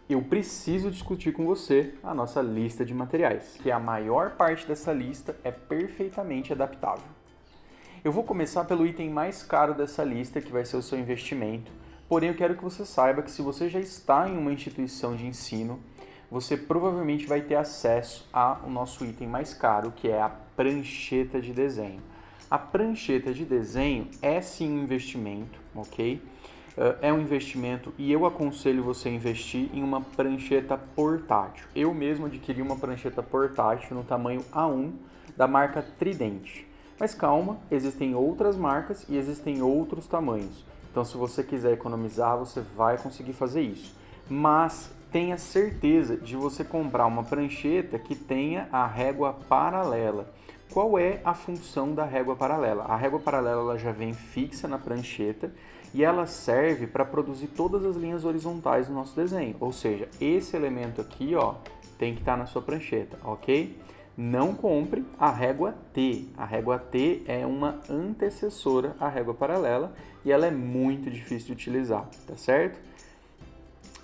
eu preciso discutir com você a nossa lista de materiais, que a maior parte dessa lista é perfeitamente adaptável. Eu vou começar pelo item mais caro dessa lista, que vai ser o seu investimento. Porém, eu quero que você saiba que se você já está em uma instituição de ensino, você provavelmente vai ter acesso ao nosso item mais caro, que é a prancheta de desenho. A prancheta de desenho é sim um investimento, ok? É um investimento e eu aconselho você a investir em uma prancheta portátil. Eu mesmo adquiri uma prancheta portátil no tamanho A1 da marca Trident. Mas calma, existem outras marcas e existem outros tamanhos. Então, se você quiser economizar, você vai conseguir fazer isso. Mas tenha certeza de você comprar uma prancheta que tenha a régua paralela. Qual é a função da régua paralela? A régua paralela ela já vem fixa na prancheta e ela serve para produzir todas as linhas horizontais do nosso desenho. Ou seja, esse elemento aqui ó, tem que estar na sua prancheta, ok? Não compre a régua T. A régua T é uma antecessora à régua paralela e ela é muito difícil de utilizar, tá certo?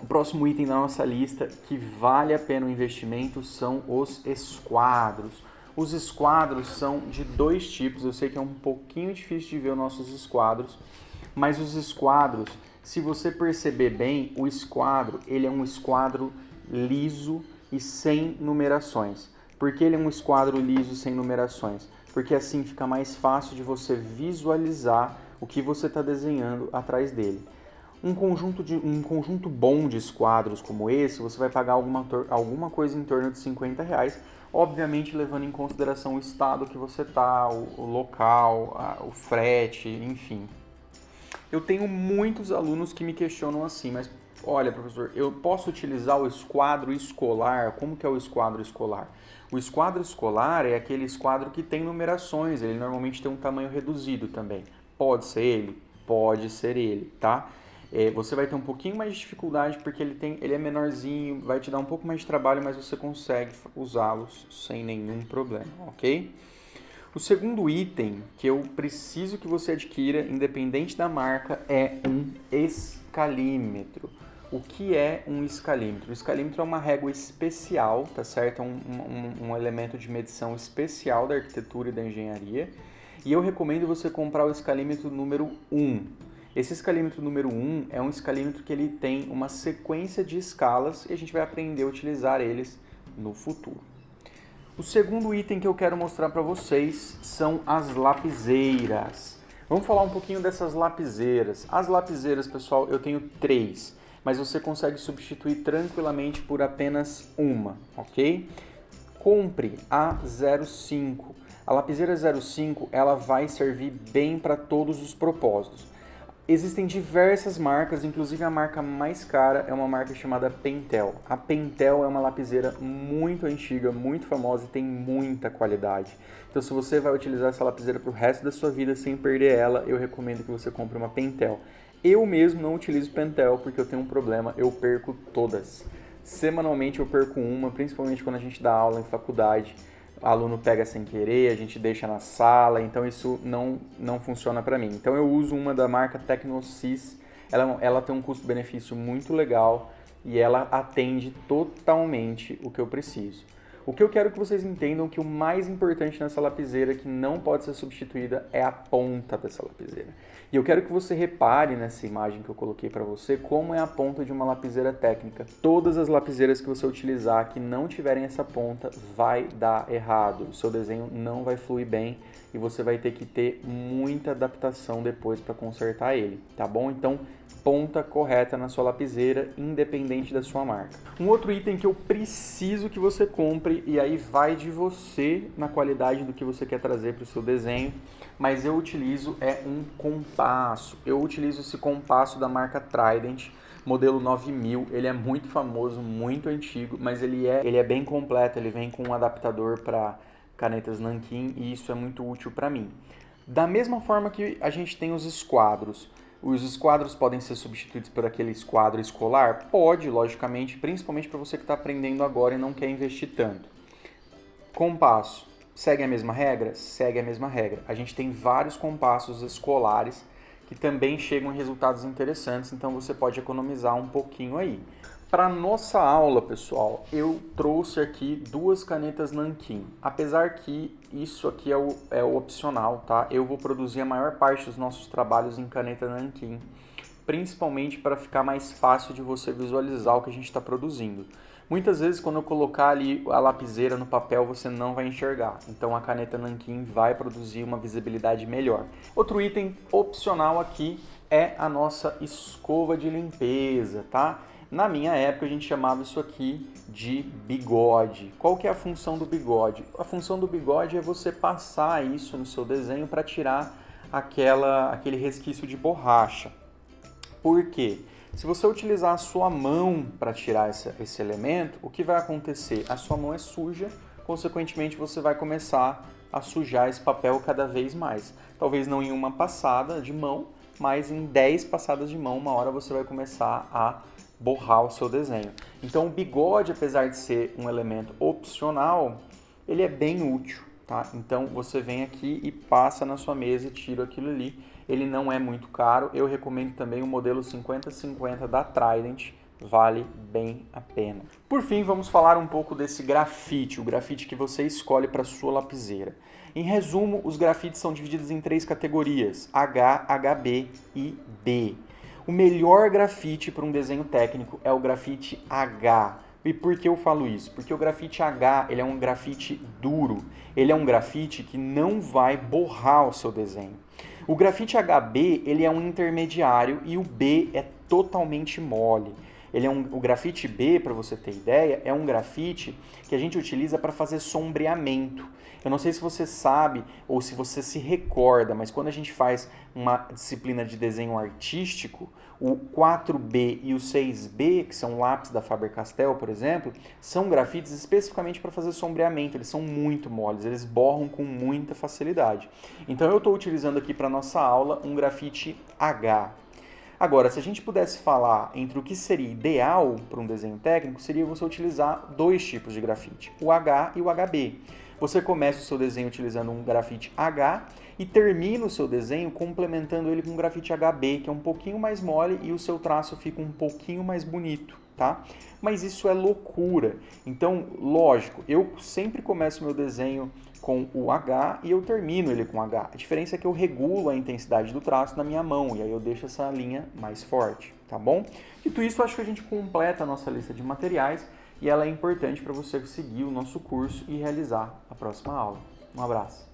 O próximo item da nossa lista que vale a pena o investimento são os esquadros. Os esquadros são de dois tipos, eu sei que é um pouquinho difícil de ver os nossos esquadros, mas os esquadros, se você perceber bem, o esquadro ele é um esquadro liso e sem numerações. Por que ele é um esquadro liso sem numerações? Porque assim fica mais fácil de você visualizar o que você está desenhando atrás dele. Um conjunto bom de esquadros como esse, você vai pagar alguma coisa em torno de R$50, obviamente levando em consideração o estado que você está, o local, o frete, enfim. Eu tenho muitos alunos que me questionam assim, mas olha, professor, eu posso utilizar o esquadro escolar? Como que é o esquadro escolar? O esquadro escolar é aquele esquadro que tem numerações, ele normalmente tem um tamanho reduzido também. Pode ser ele? Pode ser ele, tá? Você vai ter um pouquinho mais de dificuldade porque ele é menorzinho, vai te dar um pouco mais de trabalho, mas você consegue usá-los sem nenhum problema, ok? O segundo item que eu preciso que você adquira, independente da marca, é um escalímetro. O que é um escalímetro? O escalímetro é uma régua especial, tá certo? É um elemento de medição especial da arquitetura e da engenharia. E eu recomendo você comprar o escalímetro número 1. Esse escalímetro número 1 é um escalímetro que ele tem uma sequência de escalas e a gente vai aprender a utilizar eles no futuro. O segundo item que eu quero mostrar para vocês são as lapiseiras. Vamos falar um pouquinho dessas lapiseiras. As lapiseiras, pessoal, eu tenho 3, mas você consegue substituir tranquilamente por apenas uma, ok? Compre a 05. A lapiseira 05 ela vai servir bem para todos os propósitos. Existem diversas marcas, inclusive a marca mais cara é uma marca chamada Pentel. A Pentel é uma lapiseira muito antiga, muito famosa e tem muita qualidade. Então se você vai utilizar essa lapiseira para o resto da sua vida sem perder ela, eu recomendo que você compre uma Pentel. Eu mesmo não utilizo Pentel porque eu tenho um problema, eu perco todas. Semanalmente eu perco uma, principalmente quando a gente dá aula em faculdade. O aluno pega sem querer, a gente deixa na sala, então isso não funciona para mim. Então eu uso uma da marca Tecnosys, ela tem um custo-benefício muito legal e ela atende totalmente o que eu preciso. O que eu quero que vocês entendam que o mais importante nessa lapiseira que não pode ser substituída é a ponta dessa lapiseira. E eu quero que você repare nessa imagem que eu coloquei para você como é a ponta de uma lapiseira técnica. Todas as lapiseiras que você utilizar que não tiverem essa ponta vai dar errado. O seu desenho não vai fluir bem e você vai ter que ter muita adaptação depois para consertar ele, tá bom? Então, ponta correta na sua lapiseira, independente da sua marca. Um outro item que eu preciso que você compre, e aí vai de você na qualidade do que você quer trazer para o seu desenho, mas eu utilizo um compasso. Eu utilizo esse compasso da marca Trident, modelo 9000, ele é muito famoso, muito antigo, mas ele é bem completo, ele vem com um adaptador para canetas nanquim e isso é muito útil para mim. Da mesma forma que a gente tem os esquadros. Os esquadros podem ser substituídos por aquele esquadro escolar? Pode, logicamente, principalmente para você que está aprendendo agora e não quer investir tanto. Compasso, segue a mesma regra? Segue a mesma regra. A gente tem vários compassos escolares que também chegam a resultados interessantes, então você pode economizar um pouquinho aí. Para nossa aula, pessoal, eu trouxe aqui duas canetas Nanquim. Apesar que isso aqui é o opcional, tá? Eu vou produzir a maior parte dos nossos trabalhos em caneta Nanquim, principalmente para ficar mais fácil de você visualizar o que a gente está produzindo. Muitas vezes, quando eu colocar ali a lapiseira no papel, você não vai enxergar. Então, a caneta Nanquim vai produzir uma visibilidade melhor. Outro item opcional aqui é a nossa escova de limpeza, tá? Na minha época, a gente chamava isso aqui de bigode. Qual que é a função do bigode? A função do bigode é você passar isso no seu desenho para tirar aquele resquício de borracha. Por quê? Se você utilizar a sua mão para tirar esse elemento, o que vai acontecer? A sua mão é suja, consequentemente você vai começar a sujar esse papel cada vez mais. Talvez não em uma passada de mão, mas em 10 passadas de mão, uma hora você vai começar a borrar o seu desenho. Então o bigode, apesar de ser um elemento opcional, ele é bem útil, tá? Então você vem aqui e passa na sua mesa e tira aquilo ali. Ele não é muito caro, eu recomendo também o modelo 5050 da Trident, vale bem a pena. Por fim, vamos falar um pouco desse grafite, o grafite que você escolhe para sua lapiseira. Em resumo, os grafites são divididos em 3 categorias, H, HB e B. O melhor grafite para um desenho técnico é o grafite H. E por que eu falo isso? Porque o grafite H ele é um grafite duro, ele é um grafite que não vai borrar o seu desenho. O grafite HB ele é um intermediário e o B é totalmente mole. O grafite B, para você ter ideia, é um grafite que a gente utiliza para fazer sombreamento. Eu não sei se você sabe ou se você se recorda, mas quando a gente faz uma disciplina de desenho artístico, o 4B e o 6B, que são lápis da Faber-Castell, por exemplo, são grafites especificamente para fazer sombreamento. Eles são muito moles, eles borram com muita facilidade. Então eu estou utilizando aqui para nossa aula um grafite H. Agora, se a gente pudesse falar entre o que seria ideal para um desenho técnico, seria você utilizar 2 tipos de grafite, o H e o HB. Você começa o seu desenho utilizando um grafite H e termina o seu desenho complementando ele com um grafite HB, que é um pouquinho mais mole e o seu traço fica um pouquinho mais bonito, tá? Mas isso é loucura. Então, lógico, eu sempre começo meu desenho com o H e eu termino ele com H. A diferença é que eu regulo a intensidade do traço na minha mão e aí eu deixo essa linha mais forte, tá bom? Dito isso, acho que a gente completa a nossa lista de materiais e ela é importante para você seguir o nosso curso e realizar a próxima aula. Um abraço!